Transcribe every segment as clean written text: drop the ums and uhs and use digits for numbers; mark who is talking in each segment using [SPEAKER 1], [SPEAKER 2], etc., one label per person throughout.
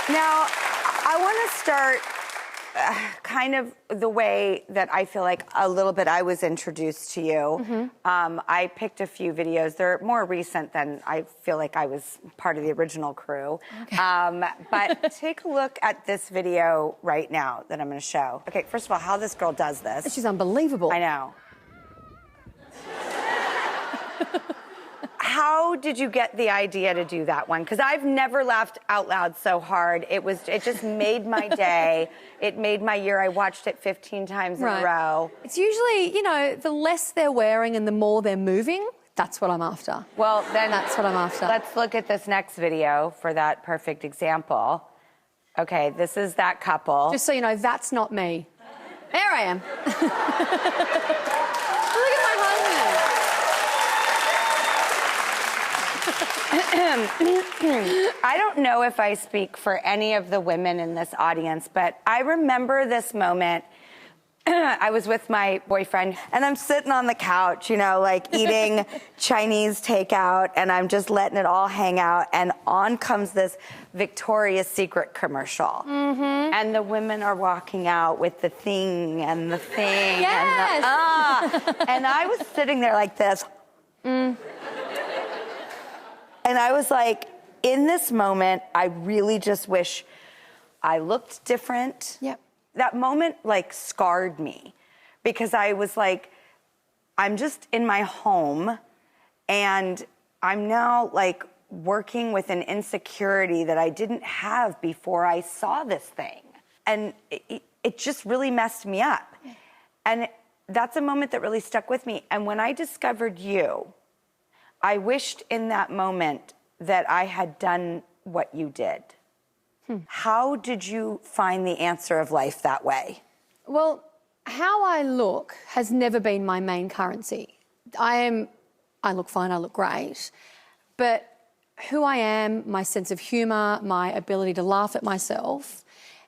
[SPEAKER 1] Now, I want to start kind of the way that I feel like a little bit I was introduced to you. I picked a few videos. They're more recent than I feel like I was part of the original crew. Okay. But take a look at this video right now that I'm going to show. Okay, first of all, how this girl does this.
[SPEAKER 2] She's unbelievable.
[SPEAKER 1] I know. How did you get the idea to do that one? Because I've never laughed out loud so hard. It just made my day. It made my year. I watched it 15 times in a row.
[SPEAKER 2] It's usually, you know, the less they're wearing and the more they're moving, that's what I'm after. Well, then that's what I'm after.
[SPEAKER 1] Let's look at this next video for that perfect example. Okay, this is that couple.
[SPEAKER 2] Just so you know, that's not me. There I am. Look at my husband.
[SPEAKER 1] I don't know if I speak for any of the women in this audience, but I remember this moment. I was with my boyfriend, and I'm sitting on the couch, you know, like eating Chinese takeout, and I'm just letting it all hang out, and on comes this Victoria's Secret commercial. And the women are walking out with the thing and the thing.
[SPEAKER 2] Yes.
[SPEAKER 1] And I was sitting there like this. And I was like, in this moment, I really just wish I looked different.
[SPEAKER 2] Yep.
[SPEAKER 1] That moment, like, scarred me because I was like, I'm just in my home and I'm now, like, working with an insecurity that I didn't have before I saw this thing. And it just really messed me up. Yeah. And that's a moment that really stuck with me. And when I discovered you, I wished in that moment that I had done what you did. How did you find the answer of life that way?
[SPEAKER 2] Well, how I look has never been my main currency. I look fine, I look great, but who I am, my sense of humour, my ability to laugh at myself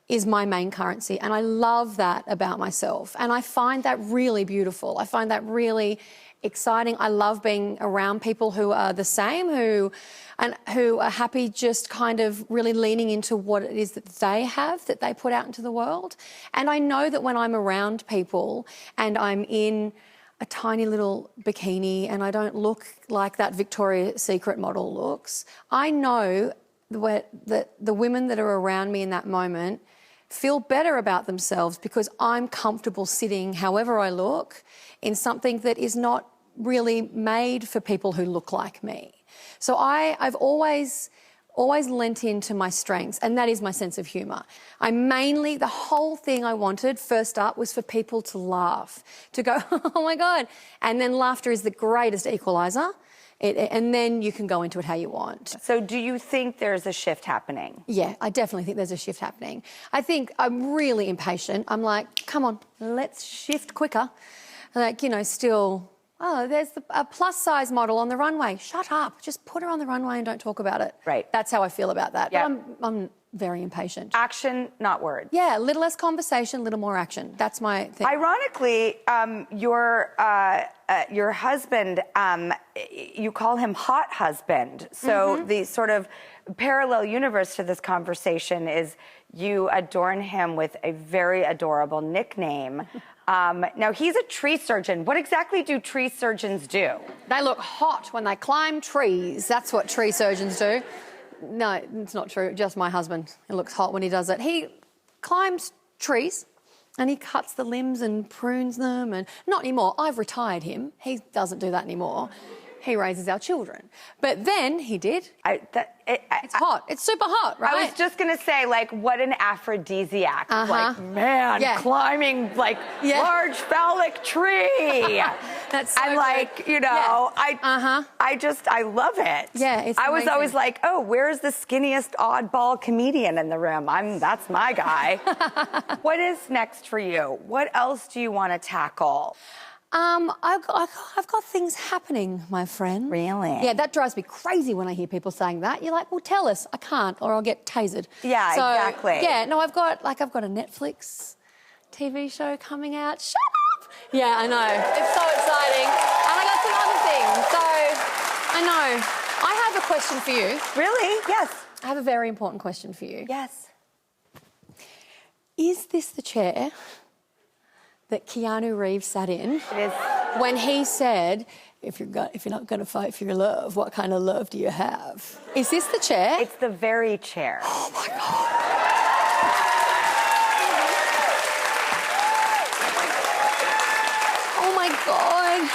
[SPEAKER 2] is my main currency, and I love that about myself, and I find that really beautiful. I find that really exciting. I love being around people who are the same, who are happy just kind of really leaning into what it is that they have, that they put out into the world. And I know that when I'm around people and I'm in a tiny little bikini and I don't look like that Victoria's Secret model looks, I know that the women that are around me in that moment feel better about themselves because I'm comfortable sitting, however I look, in something that is not really made for people who look like me. So I've always lent into my strengths, and that is my sense of humour. The whole thing I wanted first up was for people to laugh, to go, oh my God. And then laughter is the greatest equaliser. And then you can go into it how you want.
[SPEAKER 1] So do you think there's a shift happening?
[SPEAKER 2] Yeah, I definitely think there's a shift happening. I think I'm really impatient. I'm like, come on, let's shift quicker. Like, you know, still, there's a plus-size model on the runway. Shut up. Just put her on the runway and don't talk about it.
[SPEAKER 1] Right.
[SPEAKER 2] That's how I feel about that.
[SPEAKER 1] Yeah.
[SPEAKER 2] But I'm very impatient.
[SPEAKER 1] Action, not words.
[SPEAKER 2] Yeah, a little less conversation, a little more action. That's my thing.
[SPEAKER 1] Ironically, your husband, you call him Hot Husband. So the sort of parallel universe to this conversation is you adorn him with a very adorable nickname. Now, he's a tree surgeon. What exactly do tree surgeons do?
[SPEAKER 2] They look hot when they climb trees. That's what tree surgeons do. No, it's not true. Just my husband. He looks hot when he does it. He climbs trees and he cuts the limbs and prunes them. And not anymore. I've retired him. He doesn't do that anymore. He raises our children. But then he did. It's hot. It's super hot, right?
[SPEAKER 1] I was just going to say, like, what an aphrodisiac. Like, man, climbing, like, large phallic tree.
[SPEAKER 2] That's so
[SPEAKER 1] I'm like, you know, I love it.
[SPEAKER 2] Yeah, it's
[SPEAKER 1] I was
[SPEAKER 2] amazing.
[SPEAKER 1] always like, oh, where's the skinniest oddball comedian in the room? That's my guy. What is next for you? What else do you want to tackle?
[SPEAKER 2] I've got things happening, my friend.
[SPEAKER 1] Really?
[SPEAKER 2] Yeah, that drives me crazy when I hear people saying that. You're like, well, tell us. I can't, or I'll get tasered.
[SPEAKER 1] Yeah,
[SPEAKER 2] so,
[SPEAKER 1] exactly.
[SPEAKER 2] Yeah, no, I've got a Netflix TV show coming out. Shut up! Yeah, I know. It's so exciting. And I got some other things. So, I know. I have a question for you.
[SPEAKER 1] Really? Yes.
[SPEAKER 2] I have a very important question for you.
[SPEAKER 1] Yes.
[SPEAKER 2] Is this the chair that Keanu Reeves sat in
[SPEAKER 1] It is.
[SPEAKER 2] when he said, if you're not going to fight for your love, what kind of love do you have? Is this the chair?
[SPEAKER 1] It's the very chair.
[SPEAKER 2] Oh, my God. Oh, my God.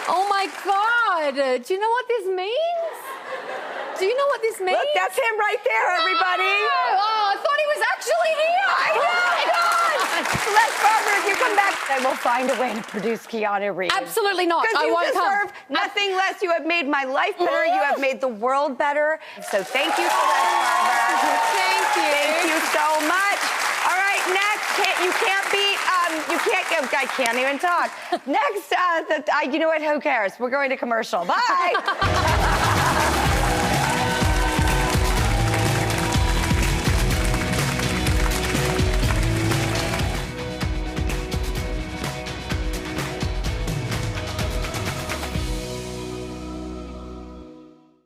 [SPEAKER 2] Oh, my God. Do you know what this means? Do you know what this means?
[SPEAKER 1] Look, that's him right there, everybody.
[SPEAKER 2] Oh, I thought he was actually here.
[SPEAKER 1] I know. Oh, my God. Celeste Barber, if you come back, I will find a way to produce Keanu Reeves.
[SPEAKER 2] Absolutely not.
[SPEAKER 1] Because you deserve nothing less. You have made my life better. You have made the world better. So thank you, Celeste Barber.
[SPEAKER 2] Thank you.
[SPEAKER 1] Thank you so much. All right, next, I can't even talk. Next, you know what? Who cares? We're going to commercial. Bye.